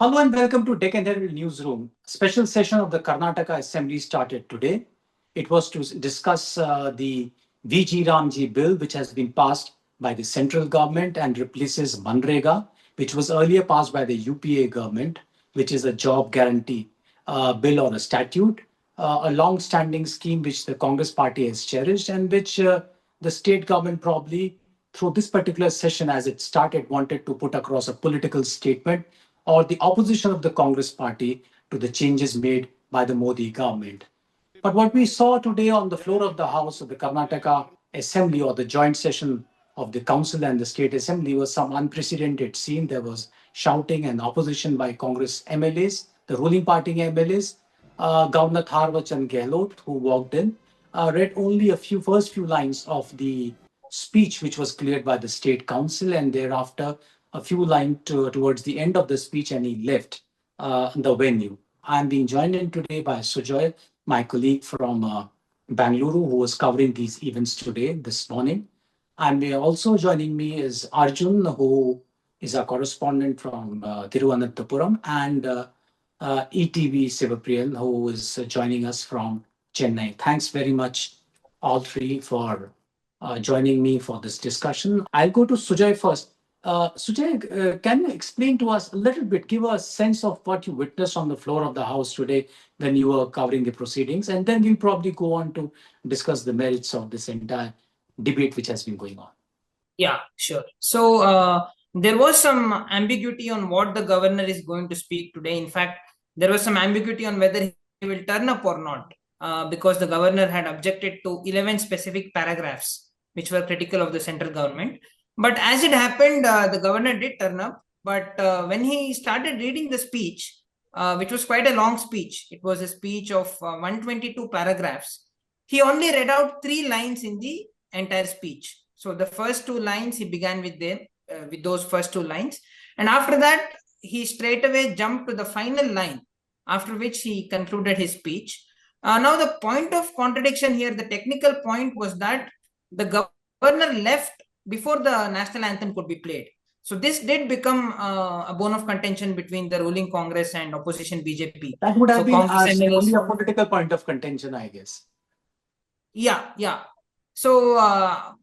Hello and welcome to Deccan Herald Newsroom. A special session of the Karnataka Assembly started today. It was to discuss the VG Ramji bill, which has been passed by the central government and replaces Manrega, which was earlier passed by the UPA government, which is a job guarantee bill or a statute, a long-standing scheme which the Congress party has cherished and which the state government probably through this particular session as it started wanted to put across a political statement or the opposition of the Congress party to the changes made by the Modi government. But what we saw today on the floor of the House of the Karnataka Assembly or the joint session of the Council and the State Assembly was some unprecedented scene. There was shouting and opposition by Congress MLAs, the ruling party MLAs. Governor Thawarchand Gehlot, who walked in, read only first few lines of the speech which was cleared by the State Council, and thereafter a few lines towards the end of the speech, and he left the venue. I'm being joined in today by Sujoy, my colleague from Bangalore, who was covering these events today, this morning. And also joining me is Arjun, who is a correspondent from Thiruvananthapuram, and ETV Sivapriyan, who is joining us from Chennai. Thanks very much, all three, for joining me for this discussion. I'll go to Sujoy first. Sujoy, can you explain to us a little bit, give us a sense of what you witnessed on the floor of the House today when you were covering the proceedings, and then we'll probably go on to discuss the merits of this entire debate which has been going on. Yeah, sure. So there was some ambiguity on what the governor is going to speak today. In fact, there was some ambiguity on whether he will turn up or not, because the governor had objected to 11 specific paragraphs which were critical of the central government. But as it happened, the governor did turn up. But when he started reading the speech, which was quite a long speech, it was a speech of 122 paragraphs. He only read out 3 lines in the entire speech. So the first 2 lines, he began with those first 2 lines. And after that, he straight away jumped to the final line, after which he concluded his speech. Now, the point of contradiction here, the technical point was that the governor left before the national anthem could be played. So this did become a bone of contention between the ruling Congress and opposition BJP. That would have been only a political point of contention, I guess. Yeah. So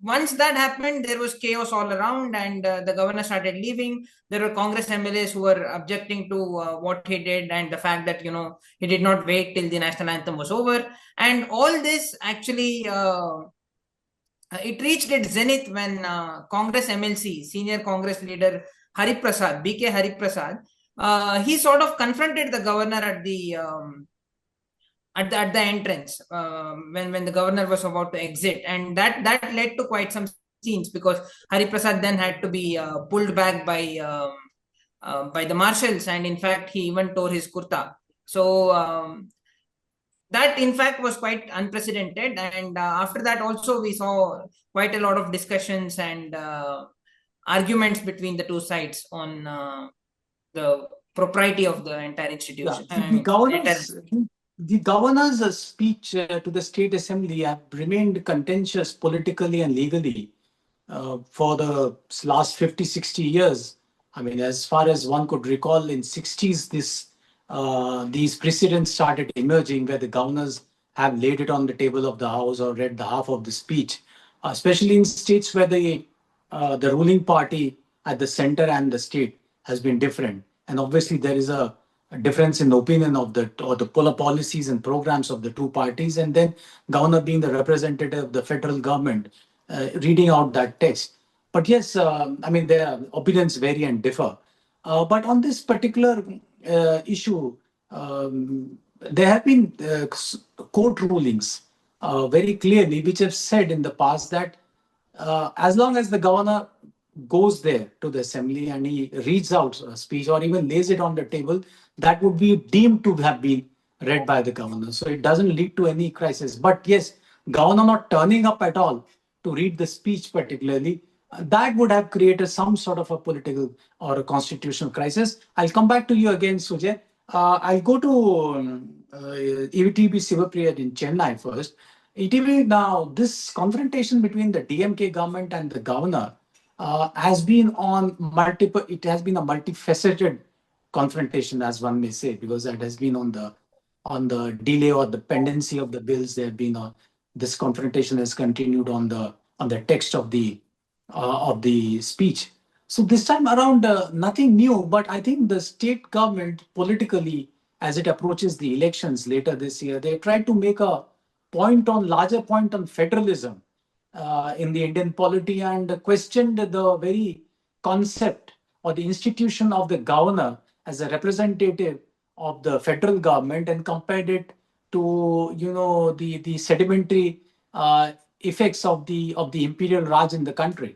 once that happened, there was chaos all around, and the governor started leaving. There were Congress MLAs who were objecting to what he did and the fact that, he did not wait till the national anthem was over. And all this actually, it reached its zenith when Congress MLC, senior Congress leader BK Hariprasad, he sort of confronted the governor at the entrance when the governor was about to exit, and that led to quite some scenes because Hariprasad then had to be pulled back by the marshals, and in fact he even tore his kurta. So that in fact was quite unprecedented, and after that also we saw quite a lot of discussions and arguments between the two sides on the propriety of the entire institution. Yeah, the governor's speech to the State Assembly have remained contentious politically and legally for the last 50, 60 years. I mean, as far as one could recall, in 60s, these precedents started emerging where the governors have laid it on the table of the House or read the half of the speech, especially in states where the ruling party at the center and the state has been different. And obviously, there is a difference in opinion of the polar policies and programs of the two parties, and then governor being the representative of the federal government reading out that text. But yes, I mean, their opinions vary and differ. But on this particular issue, there have been court rulings very clearly which have said in the past that as long as the governor goes there to the assembly and he reads out a speech or even lays it on the table, that would be deemed to have been read by the governor. So it doesn't lead to any crisis. But yes, governor not turning up at all to read the speech particularly, that would have created some sort of a political or a constitutional crisis. I'll come back to you again, Sujay. I'll go to ETV Sivapriyan in Chennai first. ETV, now this confrontation between the DMK government and the governor has been on multiple, it has been a multifaceted confrontation, as one may say, because that has been on the delay or the pendency of the bills. There have been this confrontation has continued on the text of the speech. So this time around, nothing new, but I think the state government politically, as it approaches the elections later this year, they tried to make a larger point on federalism in the Indian polity and questioned the very concept or the institution of the governor as a representative of the federal government and compared it to the sedimentary effects of the imperial Raj in the country.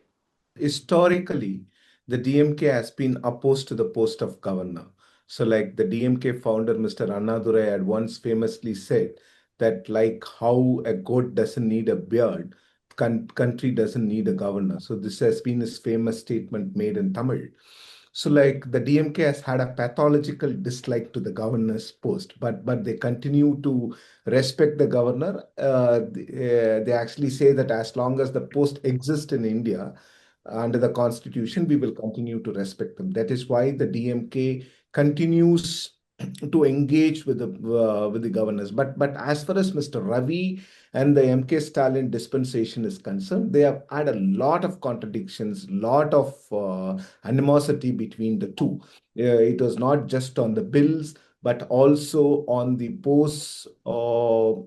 Historically, the DMK has been opposed to the post of governor. So, like the DMK founder, Mr. Annadurai, had once famously said that, like how a goat doesn't need a beard, country doesn't need a governor. So, this has been his famous statement made in Tamil. So, like the DMK has had a pathological dislike to the governor's post, but they continue to respect the governor. They actually say that as long as the post exists in India, under the constitution, we will continue to respect them. That is why the DMK continues to engage with the governors. But as far as Mr. Ravi and the MK Stalin dispensation is concerned, they have had a lot of contradictions, lot of animosity between the two. It was not just on the bills, but also on the posts of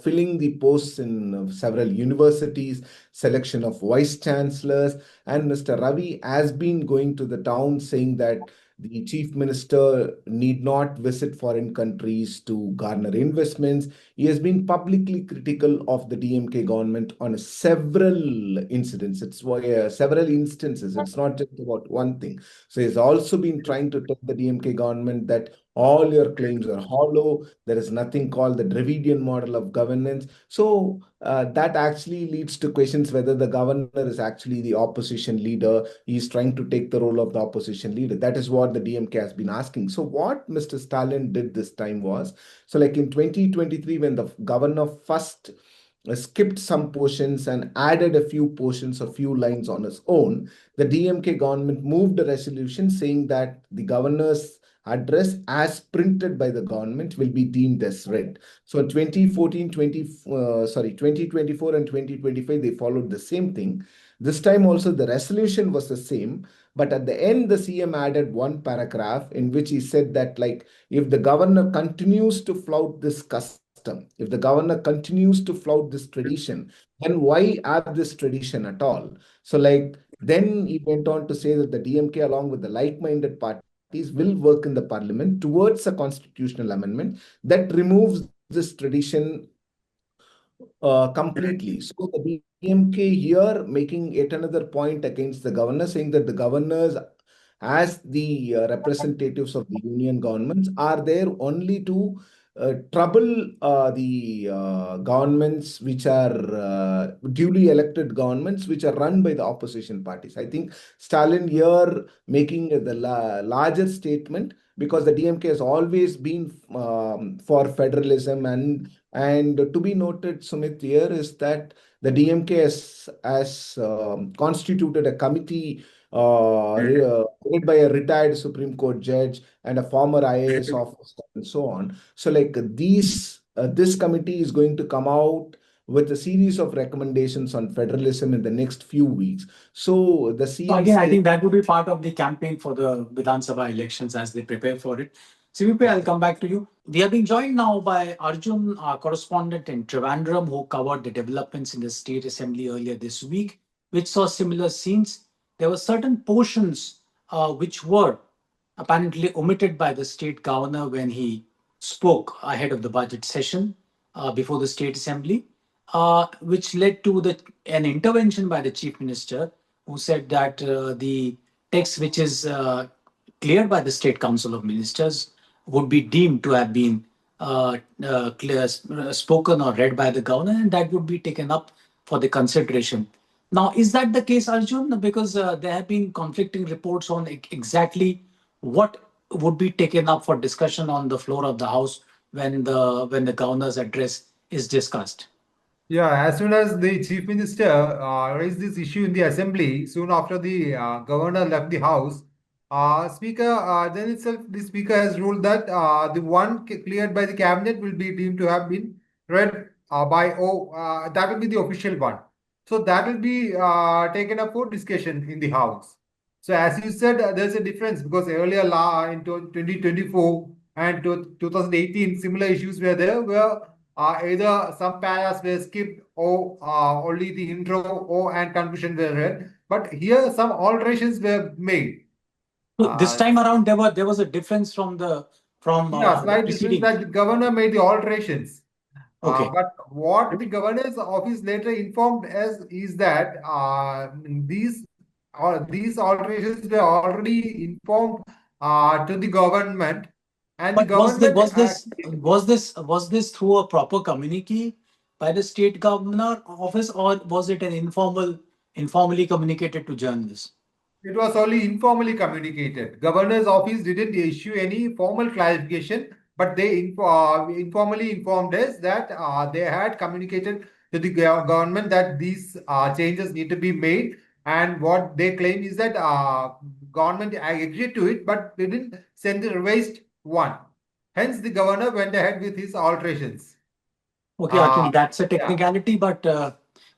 filling the posts in several universities, selection of vice chancellors. And Mr. Ravi has been going to the town saying that the chief minister need not visit foreign countries to garner investments. He has been publicly critical of the DMK government on several incidents. It's several instances. It's not just about one thing. So he's also been trying to tell the DMK government that all your claims are hollow. There is nothing called the Dravidian model of governance. So that actually leads to questions whether the governor is actually the opposition leader. He's trying to take the role of the opposition leader. That is what the DMK has been asking. So what Mr. Stalin did this time was, so like in 2023, when the governor first skipped some portions and added a few portions, a few lines on his own, the DMK government moved a resolution saying that the governor's address as printed by the government will be deemed as read. So in 2024 and 2025, they followed the same thing. This time also the resolution was the same, but at the end, the CM added one paragraph in which he said that, like, if the governor continues to flout this custom, if the governor continues to flout this tradition, then why have this tradition at all? So, like, then he went on to say that the DMK, along with the like-minded parties, will work in the parliament towards a constitutional amendment that removes this tradition completely. So the DMK here making yet another point against the governor, saying that the governors, as the representatives of the union governments, are there only to trouble the governments which are duly elected governments which are run by the opposition parties. I think Stalin here making the larger statement, because the DMK has always been for federalism, and to be noted, Sumit, here is that the DMK has constituted a committee led by a retired Supreme Court judge and a former IAS officer and so on. So like this committee is going to come out with a series of recommendations on federalism in the next few weeks. So the CM again, I think that would be part of the campaign for the Vidhana Soudha elections as they prepare for it. CVP, I'll come back to you. We are being joined now by Arjun, our correspondent in Trivandrum, who covered the developments in the State Assembly earlier this week, which saw similar scenes. There were certain portions which were apparently omitted by the state governor when he spoke ahead of the budget session before the State Assembly, which led to an intervention by the Chief Minister, who said that the text which is cleared by the State Council of Ministers would be deemed to have been spoken or read by the governor, and that would be taken up for the consideration. Now, is that the case, Arjun? Because there have been conflicting reports on exactly what would be taken up for discussion on the floor of the House when the governor's address is discussed. Yeah, as soon as the chief minister raised this issue in the assembly, soon after the governor left the house, then itself, the speaker has ruled that the one cleared by the cabinet will be deemed to have been read that will be the official one. So that will be taken up for discussion in the House. So as you said, there's a difference because earlier in 2024 and 2018, similar issues were there where either some paras were skipped or only the intro or and conclusion were read. But here some alterations were made. So this time around, there was a difference from the Slight difference preceding. that the governor made the alterations. Okay. But what the governor's office later informed us is that these alterations were already informed to the government, and the But government was this through a proper communique by the state governor office, or was it an informally communicated to journalists? it was only informally communicated. Governor's office didn't issue any formal clarification, but they informally informed us that they had communicated to the government that these changes need to be made. And what they claim is that government agreed to it, but they didn't send the revised one. Hence, the governor went ahead with his alterations. Okay, I think that's a technicality, but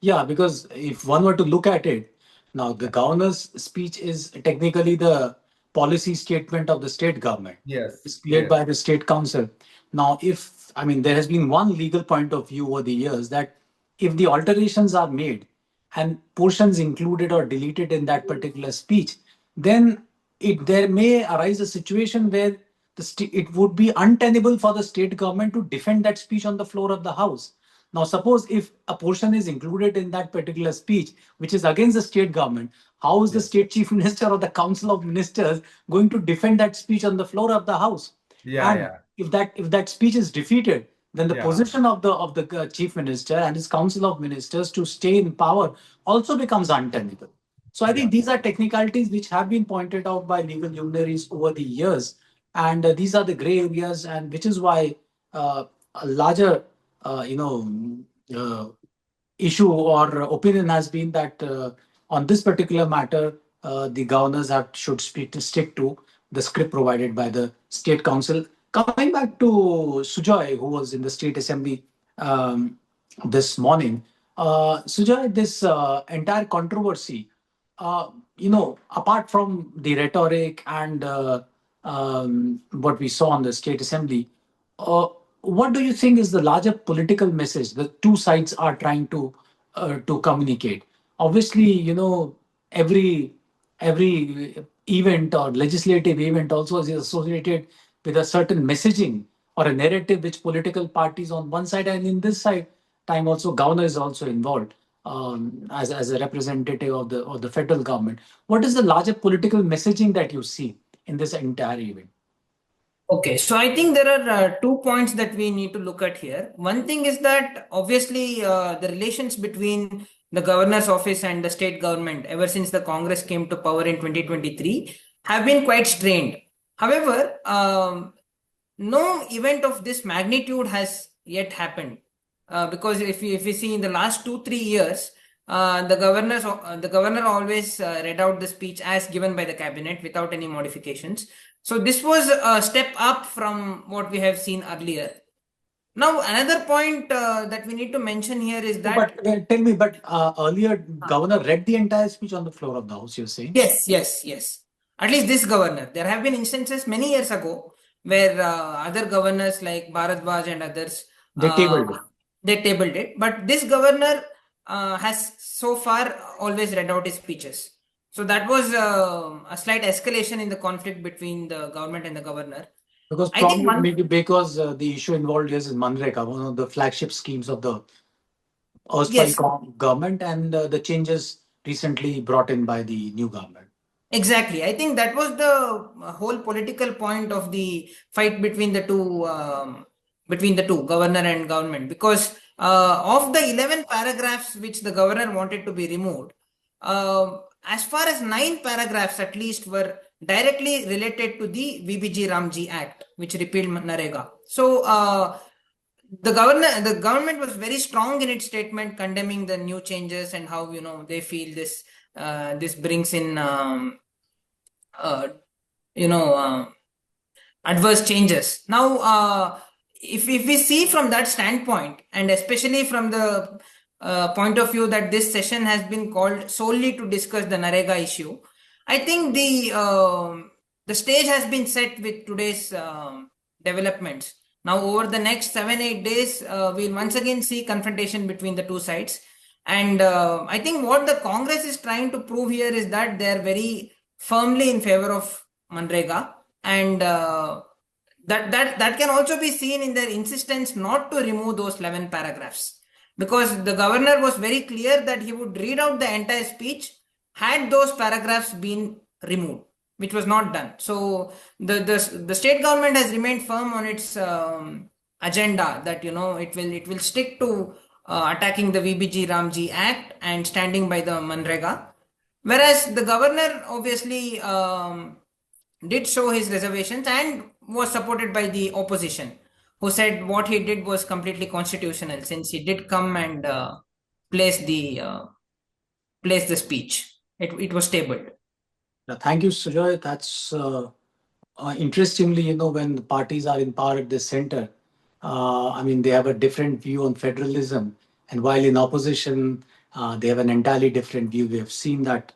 yeah, because if one were to look at it, now the governor's speech is technically the policy statement of the state government. Yes. It's cleared by the state council. Now, there has been one legal point of view over the years that if the alterations are made and portions included or deleted in that particular speech, then there may arise a situation where it would be untenable for the state government to defend that speech on the floor of the House. Now, suppose if a portion is included in that particular speech, which is against the state government, how is the state chief minister or the council of ministers going to defend that speech on the floor of the House? If that speech is defeated, then the position of the chief minister and his council of ministers to stay in power also becomes untenable. So I think these are technicalities which have been pointed out by legal luminaries over the years, and these are the gray areas, and which is why a larger issue or opinion has been that on this particular matter, the governors should stick to the script provided by the state council. Coming back to Sujoy, who was in the state assembly this morning, Sujoy, this entire controversy, apart from the rhetoric and what we saw on the state assembly, what do you think is the larger political message the two sides are trying to communicate? Obviously, every event or legislative event also is associated with a certain messaging or a narrative which political parties on one side, and in this side time also governor is also involved as a representative of the federal government. What is the larger political messaging that you see in this entire event? Okay, so I think there are 2 points that we need to look at here. One thing is that obviously the relations between the governor's office and the state government ever since the Congress came to power in 2023 have been quite strained. However, no event of this magnitude has yet happened because if we see in the last 2-3 years, the governor always read out the speech as given by the cabinet without any modifications. So this was a step up from what we have seen earlier. Now, another point that we need to mention here is that... But tell me, earlier governor read the entire speech on the floor of the House, you're saying? Yes. At least this governor. There have been instances many years ago where other governors like Raj Bhavan and others... They tabled it. But this governor has so far always read out his speeches. So that was a slight escalation in the conflict between the government and the governor. Because the issue involved is in Manreka, one of the flagship schemes of the erstwhile government, and the changes recently brought in by the new government. Exactly. I think that was the whole political point of the fight between the two, governor and government. Because of the 11 paragraphs which the governor wanted to be removed, as far as 9 paragraphs at least were directly related to the VBG Ramji Act, which repealed Narega. So the government was very strong in its statement condemning the new changes and how they feel this brings in adverse changes. Now, if we see from that standpoint, and especially from the point of view that this session has been called solely to discuss the Narega issue, I think the stage has been set with today's developments. Now, over the next 7-8 days, we'll once again see confrontation between the two sides. And I think what the Congress is trying to prove here is that they're very firmly in favor of Manrega, and that can also be seen in their insistence not to remove those 11 paragraphs, because the governor was very clear that he would read out the entire speech had those paragraphs been removed, which was not done. So the state government has remained firm on its agenda that it will stick to attacking the VBG Ramji Act and standing by the Manrega, whereas the governor obviously did show his reservations and was supported by the opposition, who said what he did was completely constitutional, since he did come and place the speech. It was tabled. Thank you, Sujoy. That's interestingly, when the parties are in power at the center, they have a different view on federalism, and while in opposition, they have an entirely different view. We have seen that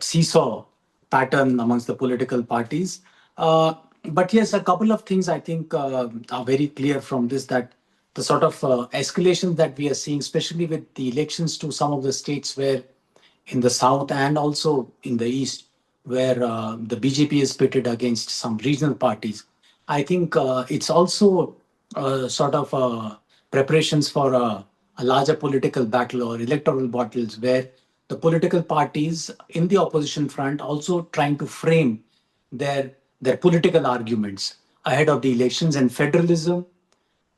seesaw pattern amongst the political parties. But yes, a couple of things I think are very clear from this, that the sort of escalation that we are seeing, especially with the elections to some of the states where in the south and also in the east, where the BJP is pitted against some regional parties. I think it's also sort of preparations for a larger political battle or electoral battles, where the political parties in the opposition front also trying to frame their political arguments ahead of the elections, and federalism,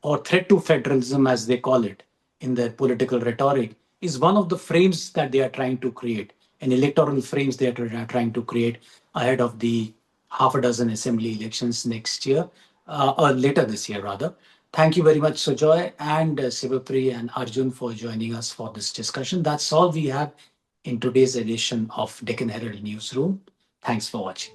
or threat to federalism as they call it in their political rhetoric, is one of the frames that they are trying to create, and electoral frames they are trying to create ahead of the half a dozen assembly elections next year, or later this year rather. Thank you very much, Sujoy and Sivapri and Arjun, for joining us for this discussion. That's all we have in today's edition of Deccan Herald Newsroom. Thanks for watching.